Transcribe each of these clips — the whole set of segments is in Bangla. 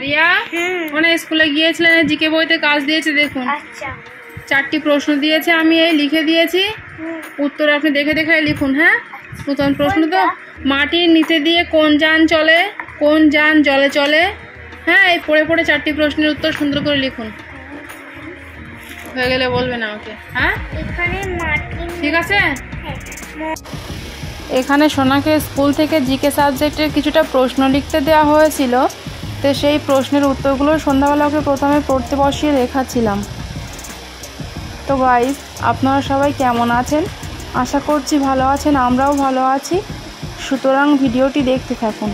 রিয়া মানে স্কুলে গিয়েছিলেন, জিকে বইতে কাজ দিয়েছে দেখুন। আচ্ছা, 4টি প্রশ্ন দিয়েছে, আমি এই লিখে দিয়েছি, উত্তর আপনি দেখে দেখে লিখুন। হ্যাঁ, নতুন প্রশ্ন তো। মাটির নিচে দিয়ে কোন যান চলে? কোন যান জলে চলে? হ্যাঁ, এই পড়ে পড়ে 4টি প্রশ্নের উত্তর সুন্দর করে লিখুন। হয়ে গেলে বলবেন আমাকে। হ্যাঁ, এখানে মাটি ঠিক আছে। এখানে সোনাকে স্কুল থেকে জিকে সাবজেক্টের কিছুটা প্রশ্ন লিখতে দেওয়া হয়েছিল, তো সেই প্রশ্নের উত্তরগুলো সন্ধ্যাবেলা ওকে প্রথমে পড়তে বসিয়ে লেখাচ্ছিলাম। তো গাইস, আপনারা সবাই কেমন আছেন? আশা করছি ভালো আছেন, আমরাও ভালো আছি। সুতরাং ভিডিওটি দেখতে থাকুন।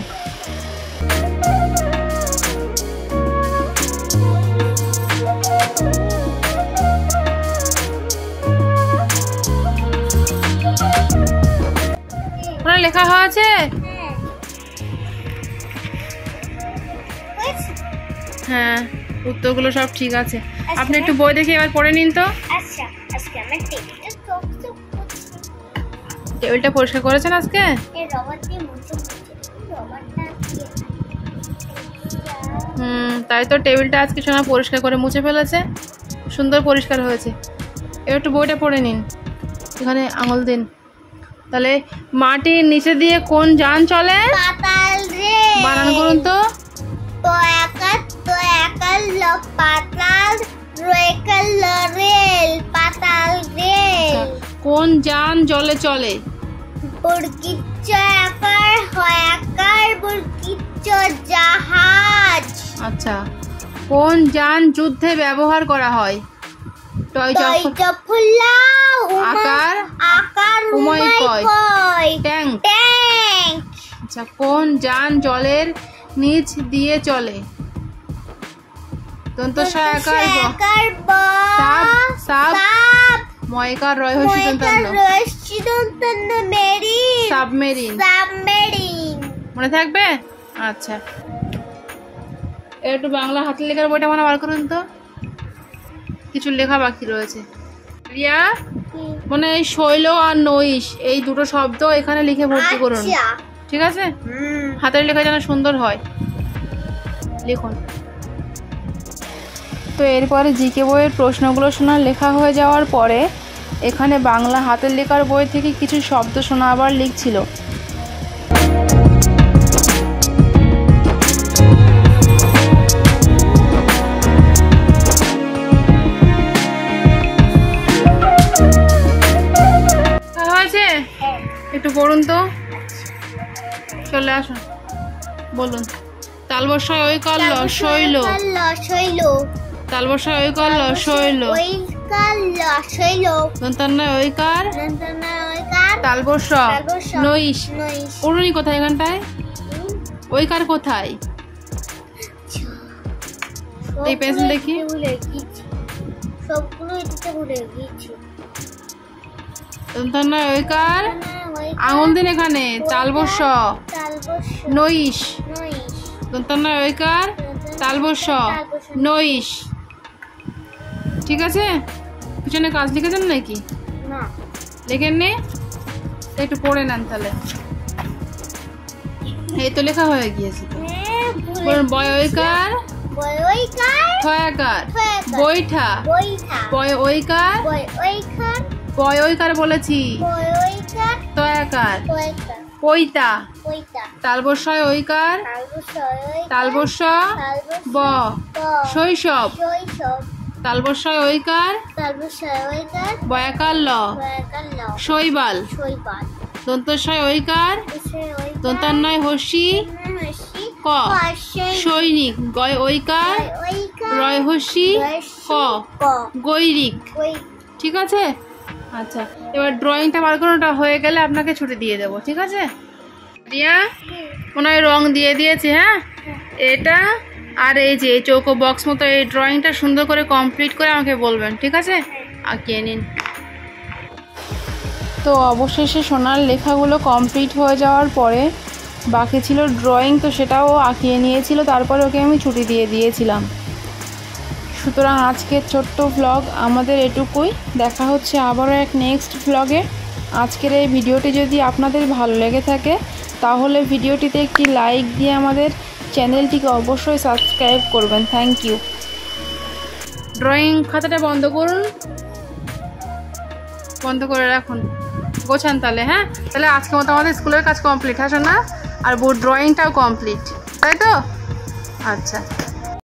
ওরা লেখা হয়েছে? হ্যাঁ, উত্তরগুলো সব ঠিক আছে। আপনি একটু বই দেখে এবার পড়ে নিন তো। আচ্ছা, আজকে আমরা টেবিলটা পরিষ্কার করেছেন আজকে? এই রবার দিয়ে মুছে রবারটা তাই তো টেবিলটা আজকে সোনা পরিষ্কার করে মুছে ফেলেছে, সুন্দর পরিষ্কার হয়েছে। এবার একটু বইটা পড়ে নিন, এখানে আঙুল দিন। তাহলে মাটির নিচে দিয়ে কোন যান চলে? পাতাল রে। বানান করুন তো। তো একাল পাতাল রেকাল রেল পাতাল রেল। কোন যান জলে চলে? বুরকিচ্চ আকার হয় আকার বুরকিচ্চ জাহাজ। আচ্ছা, কোন যান যুদ্ধে ব্যবহার করা হয়? টয় জফুল্লা আকার আকার উময় কয় ট্যাঙ্ক। ট্যাঙ্ক। আচ্ছা, কোন যান জলের নিচ দিয়ে চলে? দন্তস্বয় আকার সাব সাব ময়কার রয় হস্যি দন্তান্ন মেরিন সাবমেরিন। সাবমেরিন মনে থাকবে? আচ্ছা, একটু বাংলা হাতের লেখার বইটা মনে বার করুন তো, কিছু লেখা বাকি রয়েছে। রিয়া, মানে এই শৈল আর নৈশ এই দুটো শব্দ এখানে লিখে ভর্তি করুন, ঠিক আছে? হাতের লেখা যেন সুন্দর হয়, লিখুন। তো এরপরে জিকে বইয়ের প্রশ্নগুলো শোনা লেখা হয়ে যাওয়ার পরে এখানে বাংলা হাতের লেখার বই থেকে কিছু শব্দ শোনা আবার লিখছিল। একটু পড়ুন তো, চলে আসুন, বলুন। তালবস্যয় ওই কাল শৈল তালবস্যয় ওই কাল শৈল দন্তান্নয় ওই কার তালবস্য নৈশ। পড়ুনি কোথায় এখানটায়? ওই কার কোথায়? এই পেন্সিল দেখি। সবগুলো এটাতে ভুলে গেছি। দন্তান্নয় ওই কার আঙুল দিন এখানে তালবস্য নৈশ। দন্তান্নয় ওই কার তালবস্য নৈশ, ঠিক আছে? পিছনে কাজ লিখেছেন নাকি? না, লেখেননি? একটু পড়ে নেন তাহলে। এই তো লেখা হয়ে গিয়েছে। বয় ওইকার থয়াকার বৈঠা বয় ওইকার বয় ওইকার বলেছি তয়াকার পৈতা তালবস্যয় ওইকার তালবস্য ব শৈশব তালবস্যয় ওইকার বয়াকার ল শৈবাল দন্তস্বয় ওইকার দন্তান্নয় হস্যি ক সৈনিক গয় ওইকার রয় হস্যি ক গৈরিক, ঠিক আছে? আচ্ছা, এবার ড্রয়িংটা বার করাটা হয়ে গেলে আপনাকে ছুটি দিয়ে দেবো, ঠিক আছে? রিয়া, মনে হয় রং দিয়ে দিয়েছে। হ্যাঁ, এটা আর এই যে চৌকো বক্স মতো এই ড্রয়িংটা সুন্দর করে কমপ্লিট করে আমাকে বলবেন, ঠিক আছে? আঁকিয়ে নিন। তো অবশেষে সোনার লেখাগুলো কমপ্লিট হয়ে যাওয়ার পরে বাকি ছিল ড্রয়িং, তো সেটাও আঁকিয়ে নিয়েছিল, তারপরে ওকে আমি ছুটি দিয়ে দিয়েছিলাম। সুতরাং আজকের ছোট্ট ভ্লগ আমাদের এটুকুই। দেখা হচ্ছে আবারও এক নেক্সট ভ্লগে। আজকের এই ভিডিওটি যদি আপনাদের ভালো লেগে থাকে তাহলে ভিডিওটিতে একটি লাইক দিয়ে আমাদের চ্যানেলটিকে অবশ্যই সাবস্ক্রাইব করবেন। Thank you. ড্রয়িং খাতাটা বন্ধ করুন, বন্ধ করে রাখুন, গোছান তাহলে। হ্যাঁ, তাহলে আজকে মতো আমাদের স্কুলের কাজ কমপ্লিট, হ্যাঁ শোনা? আর ড্রয়িংটাও কমপ্লিট, তাই তো? আচ্ছা।